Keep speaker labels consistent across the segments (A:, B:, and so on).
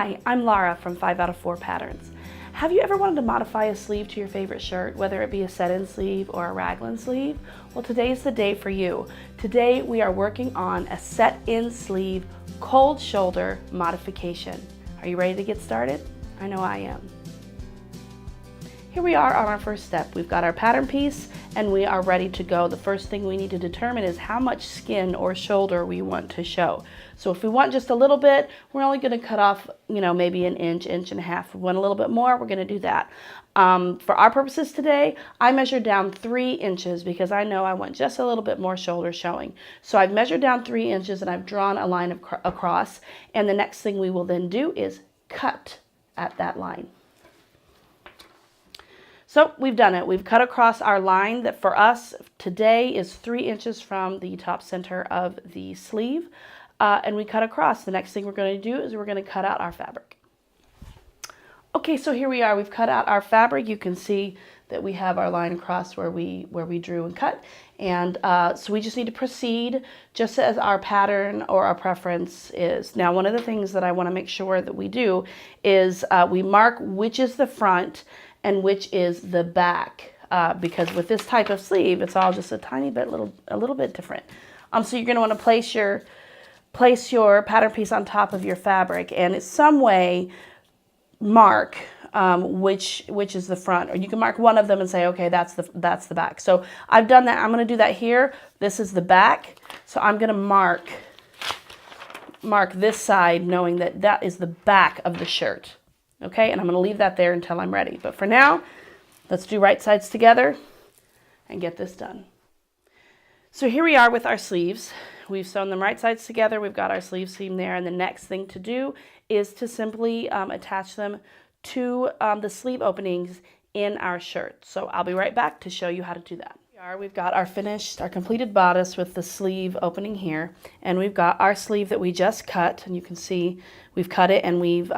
A: Hi, I'm Lara from 5 out of 4 Patterns. Have you ever wanted to modify a sleeve to your favorite shirt, whether it be a set-in sleeve or a raglan sleeve? Well, today's the day for you. Today we are working on a set-in sleeve cold shoulder modification. Are you ready to get started? I know I am. Here we are on our first step. We've got our pattern piece and we are ready to go. The first thing we need to determine is how much skin or shoulder we want to show. So if we want just a little bit, we're only going to cut off, maybe an inch, inch and a half. If we want a little bit more, we're going to do that. For our purposes today, I measured down 3 inches because I know I want just a little bit more shoulder showing. So I've measured down 3 inches and I've drawn a line across. And the next thing we will then do is cut at that line. So we've done it. We've cut across our line that for us today is 3 inches from the top center of the sleeve. And we cut across. The next thing we're going to do is we're going to cut out our fabric. Okay, so here we are. We've cut out our fabric. You can see that we have our line across where we drew and cut. And so we just need to proceed just as our pattern or our preference is. Now, one of the things that I want to make sure that we do is we mark which is the front and which is the back, because with this type of sleeve, it's all just a tiny bit, a little bit different. So you're going to want to place your pattern piece on top of your fabric, and in some way mark which is the front, or you can mark one of them and say, okay, that's the back. So I've done that. I'm going to do that here. This is the back, so I'm going to mark this side, knowing that that is the back of the shirt. Okay, and I'm going to leave that there until I'm ready. But for now, let's do right sides together and get this done. So here we are with our sleeves. We've sewn them right sides together. We've got our sleeve seam there. And the next thing to do is to simply attach them to the sleeve openings in our shirt. So I'll be right back to show you how to do that. We've got our completed bodice with the sleeve opening here. And we've got our sleeve that we just cut. And you can see we've cut it and we've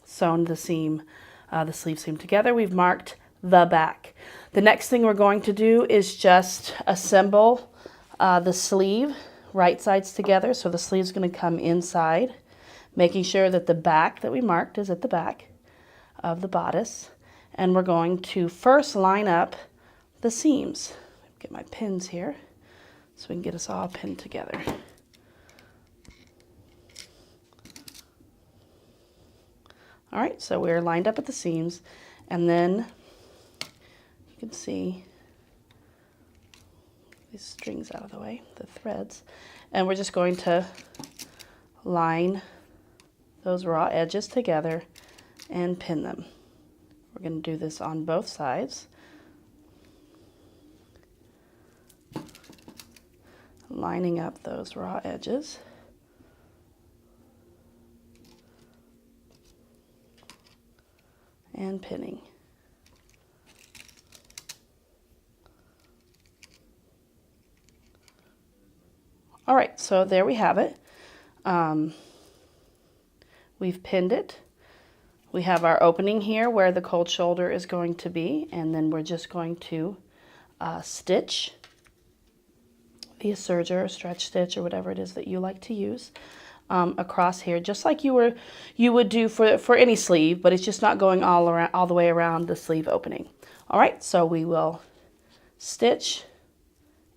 A: sewn the seam, the sleeve seam together. We've marked the back. The next thing we're going to do is just assemble the sleeve right sides together. So the sleeve is going to come inside, making sure that the back that we marked is at the back of the bodice. And we're going to first line up the seams. Get my pins here so we can get us all pinned together. All right, so we're lined up at the seams, and then you can see these strings out of the way, the threads, and we're just going to line those raw edges together and pin them. We're going to do this on both sides. Lining up those raw edges. And pinning. All right, so there we have it. We've pinned it. We have our opening here where the cold shoulder is going to be, and then we're just going to stitch via serger or stretch stitch or whatever it is that you like to use. Across here, just like you would do for any sleeve, but it's just not going all the way around the sleeve opening. All right, so we will stitch,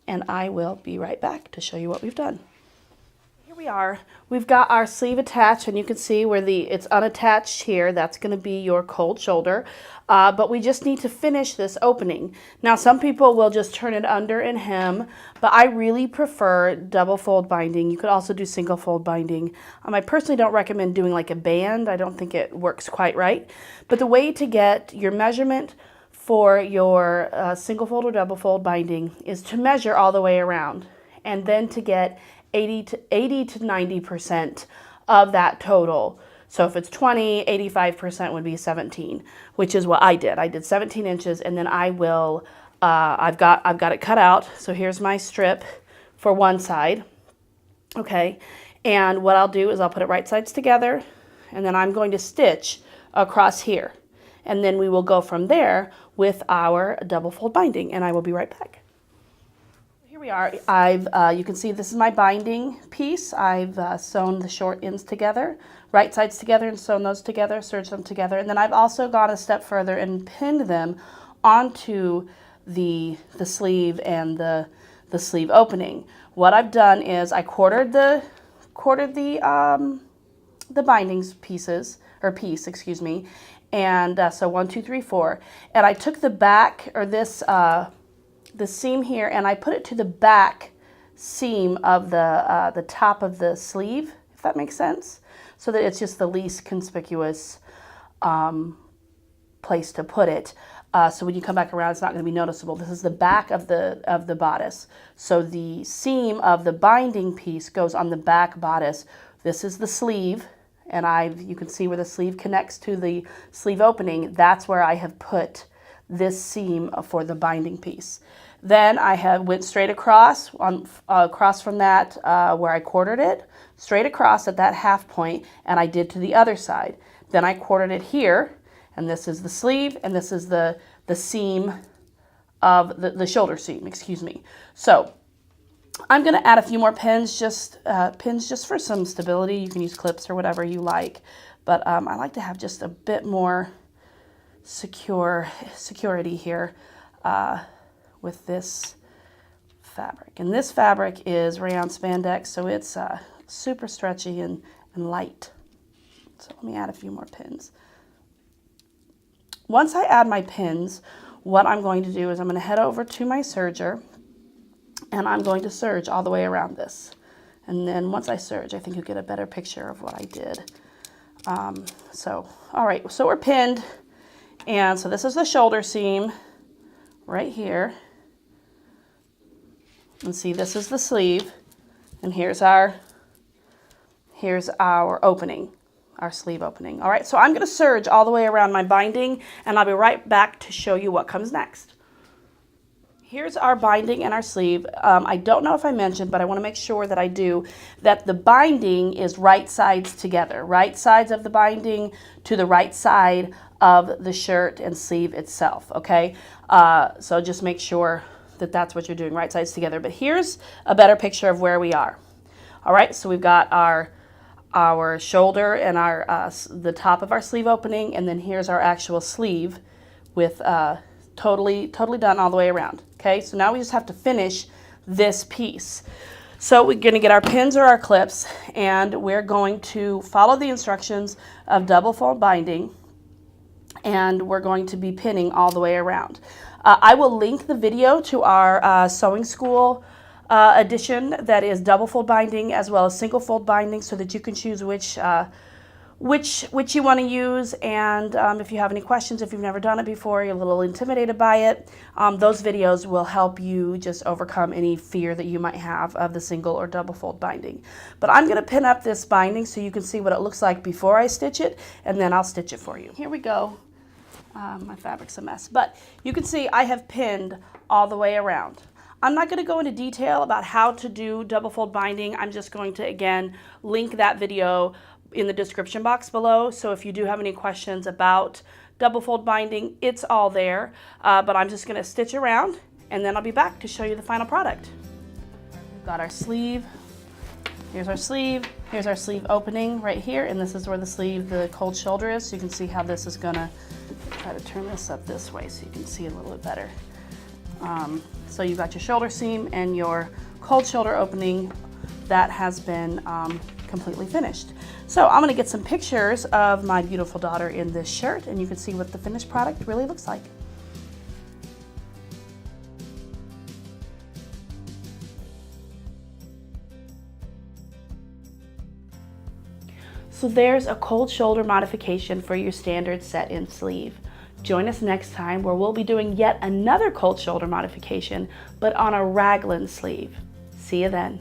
A: and I will be right back to show you what we've done. Here we are. We've got our sleeve attached, and you can see where it's unattached here. That's going to be your cold shoulder, but we just need to finish this opening. Now, some people will just turn it under and hem, but I really prefer double fold binding. You could also do single fold binding. I personally don't recommend doing like a band. I don't think it works quite right. But the way to get your measurement for your single fold or double fold binding is to measure all the way around, and then to get 80 to 90% of that total. So if it's 20, 85% would be 17, which is what I did. I did 17 inches, and then I will, I've got it cut out. So here's my strip for one side, okay? And what I'll do is I'll put it right sides together, and then I'm going to stitch across here. And then we will go from there with our double fold binding, and I will be right back. Here we are. You can see this is my binding piece. I've sewn the short ends together right sides together and sewn those together, serged them together. And then I've also gone a step further and pinned them onto the sleeve and the sleeve opening. What I've done is I quartered the bindings piece, excuse me, and so 1, 2, 3, 4, and I took the back, or this the seam here, and I put it to the back seam of the top of the sleeve, if that makes sense, so that it's just the least conspicuous place to put it. So when you come back around, it's not going to be noticeable. This is the back of the bodice. So the seam of the binding piece goes on the back bodice. This is the sleeve, and you can see where the sleeve connects to the sleeve opening. That's where I have put this seam for the binding piece. Then I went straight across from that where I quartered it, straight across at that half point, and I did to the other side. Then I quartered it here. And this is the sleeve, and this is the seam of the shoulder seam, excuse me. So I'm going to add a few more pins just for some stability. You can use clips or whatever you like, but I like to have just a bit more security here with this fabric. And this fabric is rayon spandex, so it's super stretchy and light. So let me add a few more pins. Once I add my pins, what I'm going to do is I'm going to head over to my serger, and I'm going to serge all the way around this. And then once I serge, I think you'll get a better picture of what I did. All right, so we're pinned, and so this is the shoulder seam right here. And see, this is the sleeve, and here's our opening. Our sleeve opening. All right, so I'm going to serge all the way around my binding, and I'll be right back to show you what comes next. Here's our binding and our sleeve. I don't know if I mentioned, but I want to make sure that I do, that the binding is right sides together, right sides of the binding to the right side of the shirt and sleeve itself, okay? So just make sure that that's what you're doing, right sides together. But here's a better picture of where we are. All right, so we've got our shoulder and the top of our sleeve opening, and then here's our actual sleeve with totally done all the way around. Okay, so now we just have to finish this piece. So we're going to get our pins or our clips, and we're going to follow the instructions of double fold binding, and we're going to be pinning all the way around. I will link the video to our sewing school edition that is double fold binding as well as single fold binding, so that you can choose which you want to use. And if you have any questions, if you've never done it before, you're a little intimidated by it, those videos will help you just overcome any fear that you might have of the single or double fold binding. But I'm going to pin up this binding so you can see what it looks like before I stitch it, and then I'll stitch it for you. Here we go. My fabric's a mess, but you can see I have pinned all the way around. I'm not going to go into detail about how to do double fold binding. I'm just going to, again, link that video in the description box below. So if you do have any questions about double fold binding, it's all there. But I'm just going to stitch around, and then I'll be back to show you the final product. We've got our sleeve. Here's our sleeve. Here's our sleeve opening right here, and this is where the cold shoulder is. So you can see how this is going to, try to turn this up this way so you can see a little bit better. So you've got your shoulder seam and your cold shoulder opening that has been completely finished. So I'm going to get some pictures of my beautiful daughter in this shirt, and you can see what the finished product really looks like. So there's a cold shoulder modification for your standard set-in sleeve. Join us next time where we'll be doing yet another cold shoulder modification, but on a raglan sleeve. See you then.